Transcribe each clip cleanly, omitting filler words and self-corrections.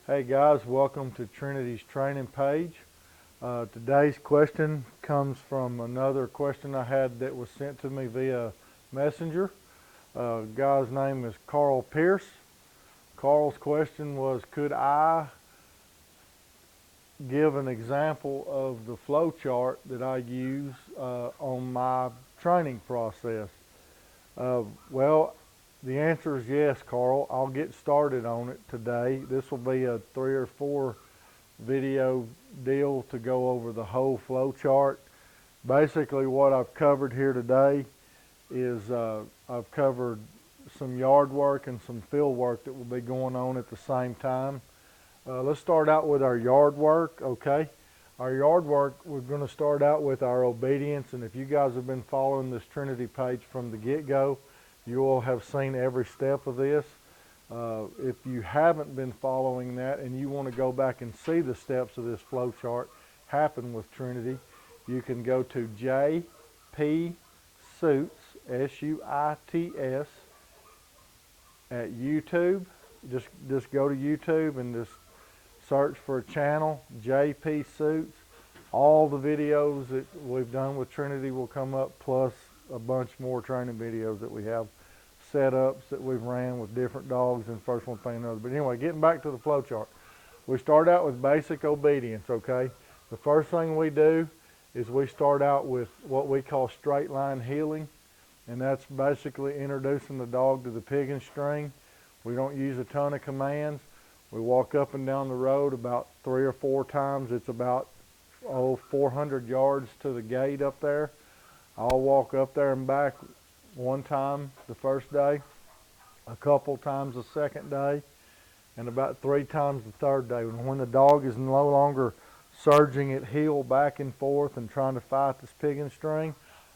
Hey guys, welcome to Trinity's training page. Today's question comes from another question I had that was sent to me via Messenger. Guy's name is Carl Pierce. Carl's question was, could I give an example of the flow chart that I use on my training process? Well, the answer is yes, Carl. I'll get started on it today. This will be a 3 or 4 video deal to go over the whole flow chart. Basically what I've covered here today is I've covered some yard work and some field work that will be going on at the same time. Let's start out with our yard work, okay? Our yard work, we're going to start out with our obedience, and if you guys have been following this Trinity page from the get-go, you will have seen every step of this. If you haven't been following that and you want to go back and see the steps of this flow chart happen with Trinity, you can go to JP Suits, S-U-I-T-S, at YouTube. Just go to YouTube and just search for a channel, JP Suits. All the videos that we've done with Trinity will come up, plus a bunch more training videos that we have, setups that we've ran with different dogs and first one thing another. But anyway, getting back to the flow chart. We start out with basic obedience, okay? The first thing we do is we start out with what we call straight line heeling, and that's basically introducing the dog to the pigging string. We don't use a ton of commands. We walk up and down the road about 3 or 4 times. It's about 400 yards to the gate up there. I'll walk up there and back one time the first day, a couple times the second day, and about 3 times the third day. When the dog is no longer surging at heel back and forth and trying to fight this pigging string,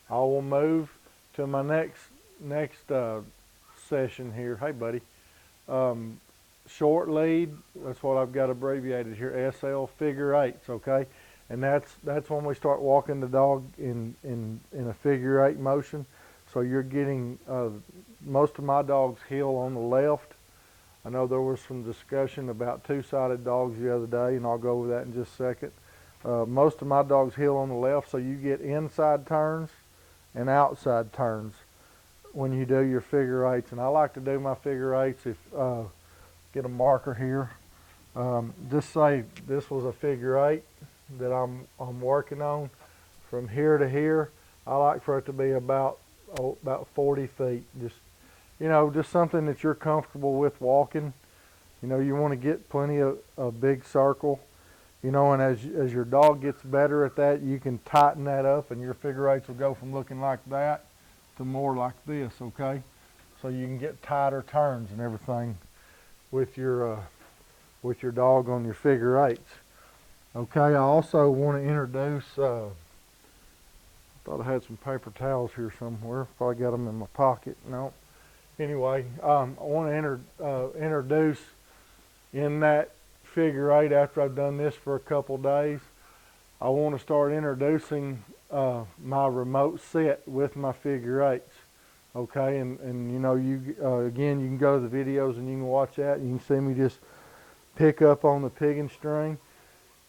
I will move to my next session here. Hey buddy. Short lead, that's what I've got abbreviated here, SL, figure eights, okay? And that's when we start walking the dog in a figure 8 motion. So you're getting, most of my dogs heel on the left. I know there was some discussion about 2-sided dogs the other day, and I'll go over that in just a second. Most of my dogs heel on the left, so you get inside turns and outside turns when you do your figure 8s. And I like to do my figure 8s if, get a marker here. Just say this was a figure 8 that I'm working on. From here to here, I like for it to be about 40 feet. Just something that you're comfortable with walking. You want to get plenty of a big circle. And as your dog gets better at that, you can tighten that up, and your figure 8s will go from looking like that to more like this, okay? So you can get tighter turns and everything with your dog on your figure 8s. Okay, I also want to introduce, I thought I had some paper towels here somewhere. Probably got them in my pocket. No. Anyway, I want to introduce in that figure 8, after I've done this for a couple days, I want to start introducing my remote set with my figure 8s. Okay, and again, you can go to the videos and you can watch that. You can see me just pick up on the pigging string,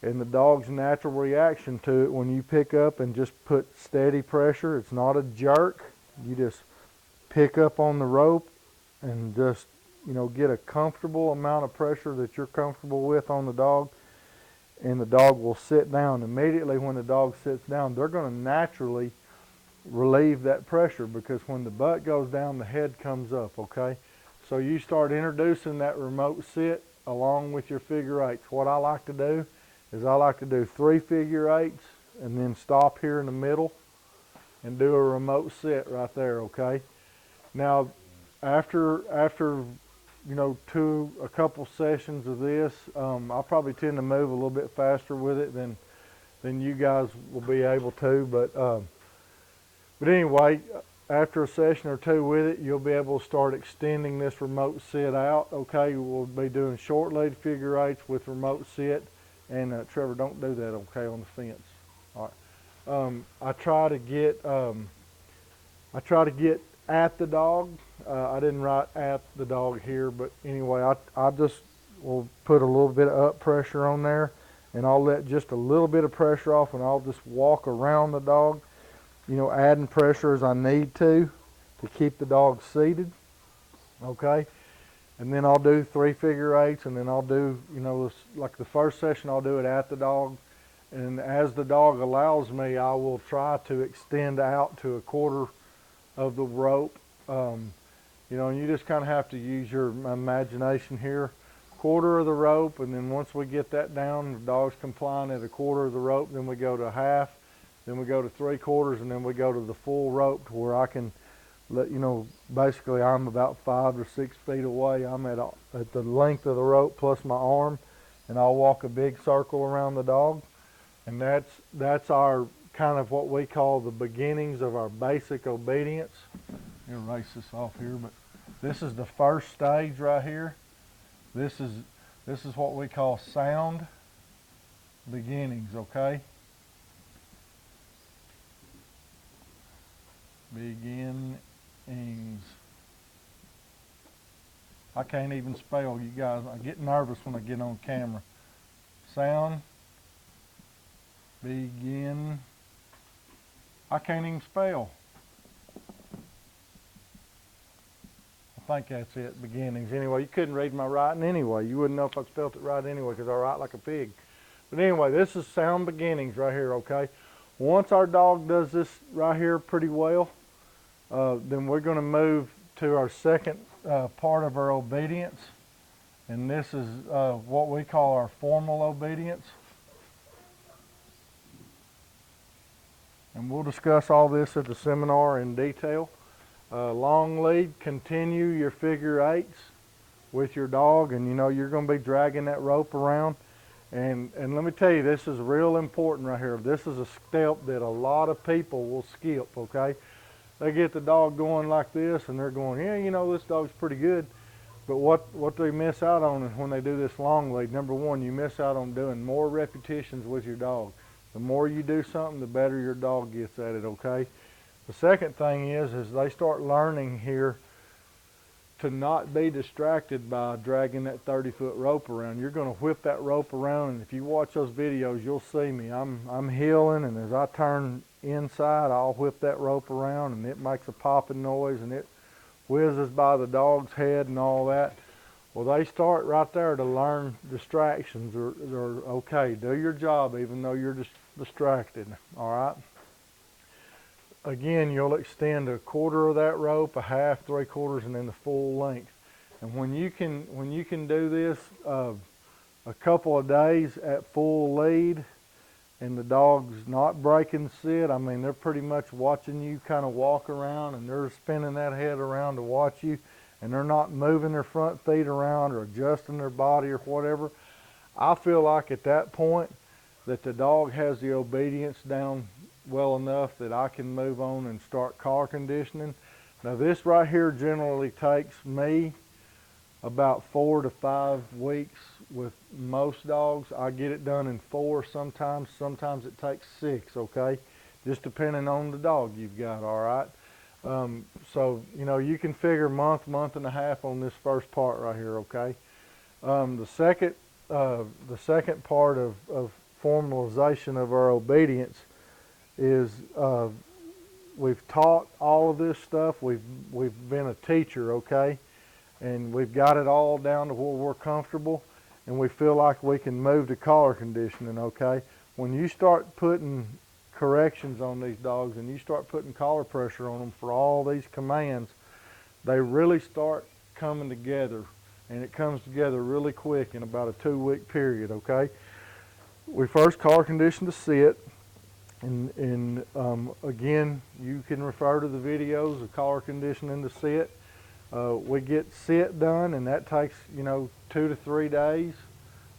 and the dog's natural reaction to it when you pick up and just put steady pressure. It's not a jerk. You just pick up on the rope and just get a comfortable amount of pressure that you're comfortable with on the dog, and the dog will sit down. Immediately when the dog sits down, they're going to naturally relieve that pressure, because when the butt goes down, the head comes up, okay? So you start introducing that remote sit along with your figure 8s. What I like to do is I like to do 3 figure 8s and then stop here in the middle and do a remote sit right there, okay? Now, after a couple sessions of this, I'll probably tend to move a little bit faster with it than you guys will be able to, but anyway, after a session or 2 with it, you'll be able to start extending this remote sit out. Okay, we'll be doing short lead figure 8s with remote sit. And Trevor, don't do that, okay, on the fence. All right. I try to get at the dog. I didn't write at the dog here, but anyway, I just we'll put a little bit of up pressure on there, and I'll let just a little bit of pressure off, and I'll just walk around the dog, you know, adding pressure as I need to keep the dog seated, okay? And then I'll do 3 figure-8s, and then I'll do, you know, like the first session I'll do it at the dog, and as the dog allows me, I will try to extend out to a quarter of the rope. You know, and you just kind of have to use your imagination here. Quarter of the rope, and then once we get that down, the dog's complying at a quarter of the rope, then we go to half, then we go to 3/4, and then we go to the full rope to where I can let, you know, basically I'm about 5 or 6 feet away. I'm at the length of the rope plus my arm, and I'll walk a big circle around the dog. And that's our kind of what we call the beginnings of our basic obedience. Erase this off here, but this is the first stage right here. This is what we call sound beginnings, okay? Beginnings. I can't even spell, you guys. I get nervous when I get on camera. Sound begin. I can't even spell. I think that's it, beginnings. Anyway, you couldn't read my writing anyway. You wouldn't know if I spelled it right anyway because I write like a pig. But anyway, this is sound beginnings right here, okay? Once our dog does this right here pretty well, then we're going to move to our second part of our obedience. And this is what we call our formal obedience. And we'll discuss all this at the seminar in detail. Long lead, continue your figure-8s with your dog, and you know you're going to be dragging that rope around. And let me tell you, this is real important right here. This is a step that a lot of people will skip, okay? They get the dog going like this, and they're going, yeah, you know, this dog's pretty good. But what they miss out on is when they do this long lead, number one, you miss out on doing more repetitions with your dog. The more you do something, the better your dog gets at it, okay? The second thing is they start learning here to not be distracted by dragging that 30-foot rope around. You're going to whip that rope around, and if you watch those videos, you'll see me. I'm heeling, and as I turn inside, I'll whip that rope around, and it makes a popping noise, and it whizzes by the dog's head and all that. Well, they start right there to learn distractions. Or okay, do your job even though you're just distracted, all right? Again, you'll extend a quarter of that rope, a half, 3/4, and then the full length. And when you can do this a couple of days at full lead, and the dog's not breaking sit, I mean, they're pretty much watching you kind of walk around, and they're spinning that head around to watch you, and they're not moving their front feet around or adjusting their body or whatever. I feel like at that point that the dog has the obedience down well enough that I can move on and start collar conditioning. Now this right here generally takes me about 4 to 5 weeks with most dogs. I get it done in 4 sometimes. Sometimes it takes 6, okay? Just depending on the dog you've got, all right? So, you know, you can figure month and a half on this first part right here, okay? The second part of formalization of our obedience is we've taught all of this stuff. We've been a teacher, okay? And we've got it all down to where we're comfortable, and we feel like we can move to collar conditioning, okay? When you start putting corrections on these dogs and you start putting collar pressure on them for all these commands, they really start coming together, and it comes together really quick in about a 2-week period, okay? We first collar condition to sit, and again, you can refer to the videos of collar conditioning to sit. We get sit done, and that takes, you know, 2 to 3 days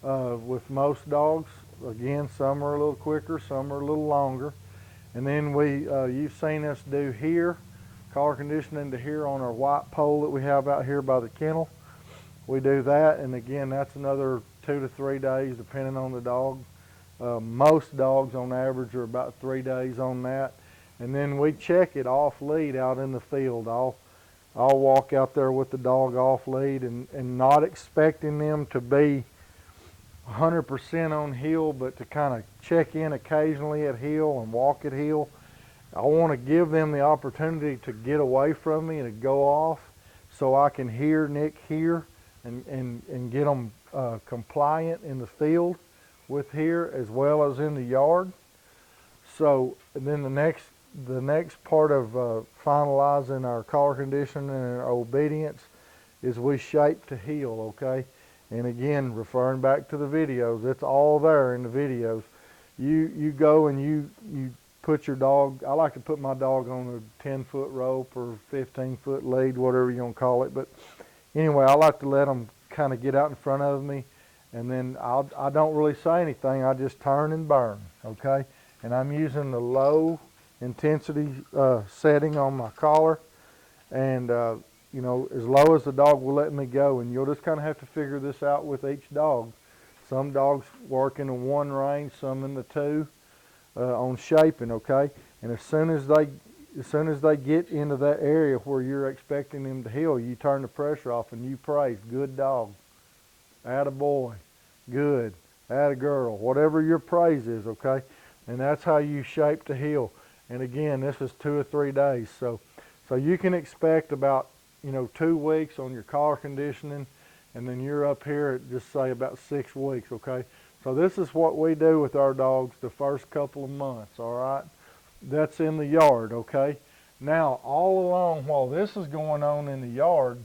with most dogs. Again, some are a little quicker, some are a little longer. And then you've seen us do here, collar conditioning to here on our white pole that we have out here by the kennel. We do that, and again, that's another 2 to 3 days depending on the dog. Most dogs on average are about 3 days on that. And then we check it off lead out in the field. I'll walk out there with the dog off lead and not expecting them to be 100% on heel, but to kind of check in occasionally at heel and walk at heel. I want to give them the opportunity to get away from me and to go off so I can hear Nick here and get them compliant in the field with here as well as in the yard. So then the next part of finalizing our collar conditioning and our obedience is we shape to heel, okay? And again, referring back to the videos, it's all there in the videos. You go and you put your dog, I like to put my dog on a 10-foot rope or 15-foot lead, whatever you want to call it. But anyway, I like to let them kind of get out in front of me, and then I don't really say anything. I just turn and burn, okay? And I'm using the low intensity setting on my collar, and you know, as low as the dog will let me go. And you'll just kind of have to figure this out with each dog. Some dogs work in the 1 range, some in the 2 on shaping, okay? And as soon as they get into that area where you're expecting them to heel, you turn the pressure off and you praise, good dog, atta boy, good, atta girl, whatever your praise is, okay? And that's how you shape to heel. And again, this is 2 or 3 days. So you can expect about, you know, 2 weeks on your collar conditioning, and then you're up here at just say about 6 weeks, okay? So this is what we do with our dogs the first couple of months, all right? That's in the yard, okay? Now, all along while this is going on in the yard,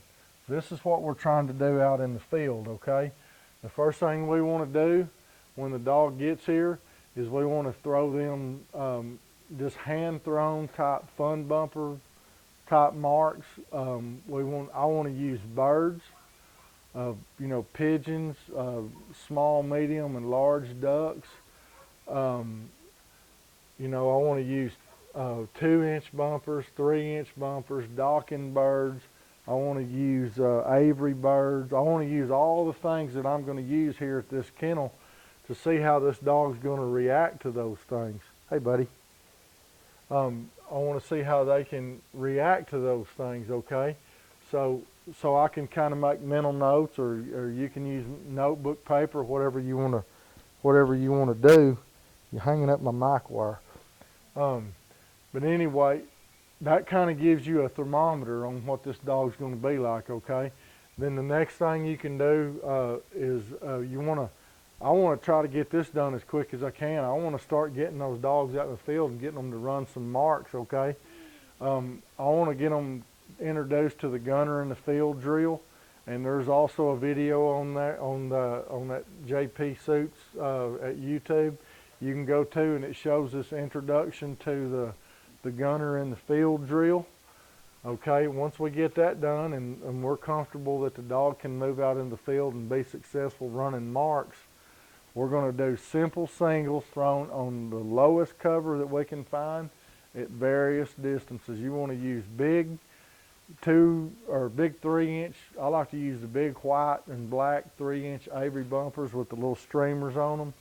this is what we're trying to do out in the field, okay? The first thing we want to do when the dog gets here is we want to throw them just hand-thrown type fun bumper type marks. I want to use birds, you know, pigeons, small, medium, and large ducks. You know, I want to use 2-inch bumpers, 3-inch bumpers, docking birds. I want to use Avery birds. I want to use all the things that I'm going to use here at this kennel to see how this dog's going to react to those things. Hey, buddy. I want to see how they can react to those things, okay? So I can kind of make mental notes, or you can use notebook paper, whatever you want to do. You're hanging up my mic wire. But anyway, that kind of gives you a thermometer on what this dog's going to be like, okay? Then the next thing you can do is I want to try to get this done as quick as I can. I want to start getting those dogs out in the field and getting them to run some marks, okay? I want to get them introduced to the gunner in the field drill, and there's also a video on that JP Suits at YouTube you can go to, and it shows this introduction to the gunner in the field drill. Okay, once we get that done and we're comfortable that the dog can move out in the field and be successful running marks, we're going to do simple singles thrown on the lowest cover that we can find at various distances. You want to use big 3-inch. I like to use the big white and black 3-inch Avery bumpers with the little streamers on them.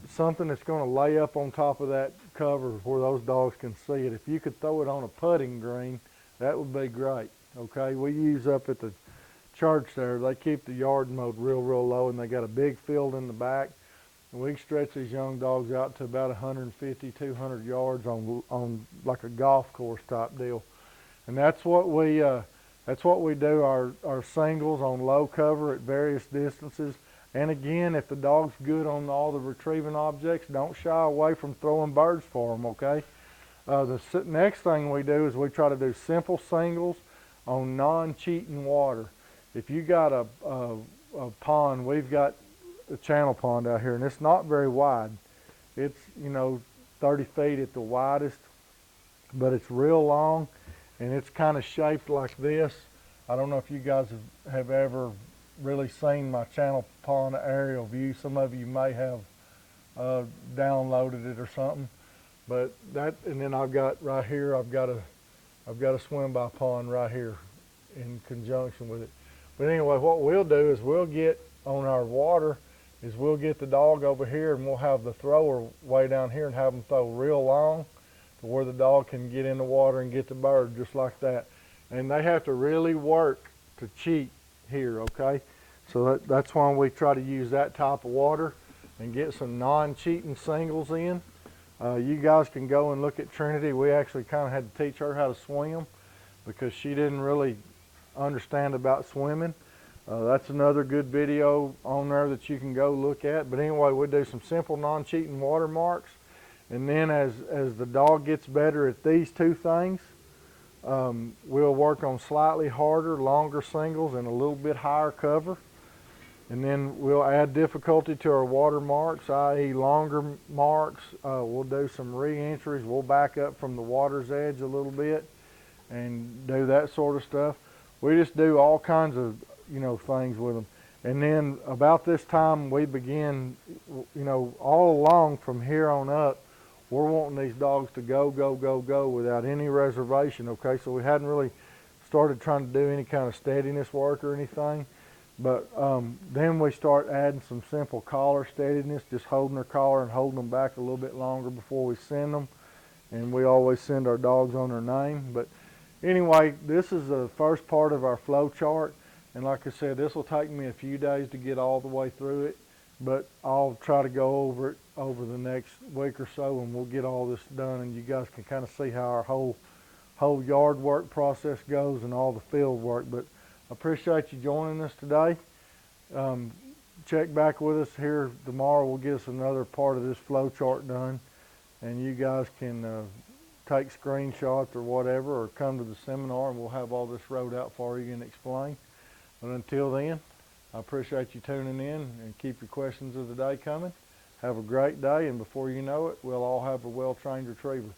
Something that's going to lay up on top of that cover where those dogs can see it. If you could throw it on a putting green, that would be great. Okay, we use up at the church there, they keep the yard mowed real low, and they got a big field in the back, and we can stretch these young dogs out to about 150, 200 yards on like a golf course type deal. And that's what we do our singles on low cover at various distances. And again, if the dog's good on all the retrieving objects, don't shy away from throwing birds for them, okay? The next thing we do is we try to do simple singles on non-cheating water. If you got a pond, we've got a channel pond out here, and it's not very wide. It's, you know, 30 feet at the widest, but it's real long, and it's kind of shaped like this. I don't know if you guys have ever really seen my channel pond aerial view. Some of you may have downloaded it or something, but that, and then I've got right here, I've got a swim by pond right here in conjunction with it. But anyway, what we'll do is we'll get on our water is we'll get the dog over here, and we'll have the thrower way down here and have them throw real long to where the dog can get in the water and get the bird just like that. and they have to really work to cheat here, okay? So that's why we try to use that type of water and get some non-cheating singles in. You guys can go and look at Trinity. We actually kind of had to teach her how to swim because she didn't really understand about swimming. That's another good video on there that you can go look at. But anyway, we do some simple non-cheating watermarks. And then as the dog gets better at these two things, we'll work on slightly harder, longer singles and a little bit higher cover. And then we'll add difficulty to our watermarks, i.e. longer marks. We'll do some re-entries. We'll back up from the water's edge a little bit and do that sort of stuff. We just do all kinds of, things with them. And then about this time we begin, all along from here on up, we're wanting these dogs to go, go, go, go without any reservation, okay? So we hadn't really started trying to do any kind of steadiness work or anything. But then we start adding some simple collar steadiness, just holding their collar and holding them back a little bit longer before we send them. And we always send our dogs on their name. But anyway, this is the first part of our flow chart. And like I said, this will take me a few days to get all the way through it. But I'll try to go over it over the next week or so, and we'll get all this done. And you guys can kind of see how our whole yard work process goes and all the field work. But I appreciate you joining us today. Check back with us here tomorrow. We'll get us another part of this flow chart done, and you guys can take screenshots or whatever, or come to the seminar and we'll have all this wrote out for you and explain. But until then, I appreciate you tuning in, and keep your questions of the day coming. Have a great day, and before you know it, we'll all have a well-trained retriever.